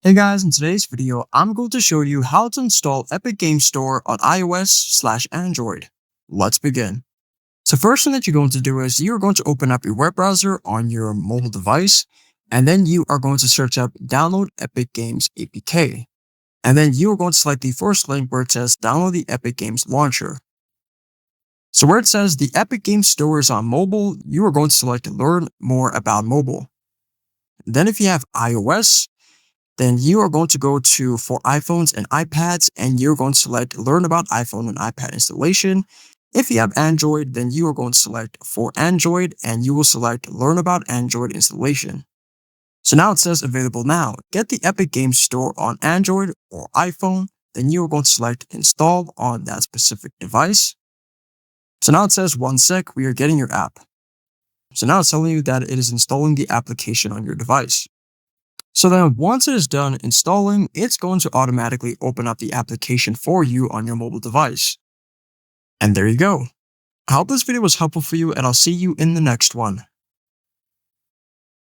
Hey guys, in today's video, I'm going to show you how to install Epic Game Store on iOS/Android. Let's begin. So first thing that you're going to do is you're going to open up your web browser on your mobile device, and then you are going to search up Download Epic Games APK. And then you are going to select the first link where it says Download the Epic Games Launcher. So where it says the Epic Games Store is on mobile, you are going to select Learn More About Mobile. Then if you have iOS, then you are going to go to for iPhones and iPads, and you're going to select Learn About iPhone and iPad Installation. If you have Android, then you are going to select for Android, and you will select Learn About Android Installation. So now it says Available Now. Get the Epic Games Store on Android or iPhone, then you are going to select Install on that specific device. So now it says 1 sec, we are getting your app. So now it's telling you that it is installing the application on your device. So then once it is done installing, it's going to automatically open up the application for you on your mobile device. And there you go. I hope this video was helpful for you, and I'll see you in the next one.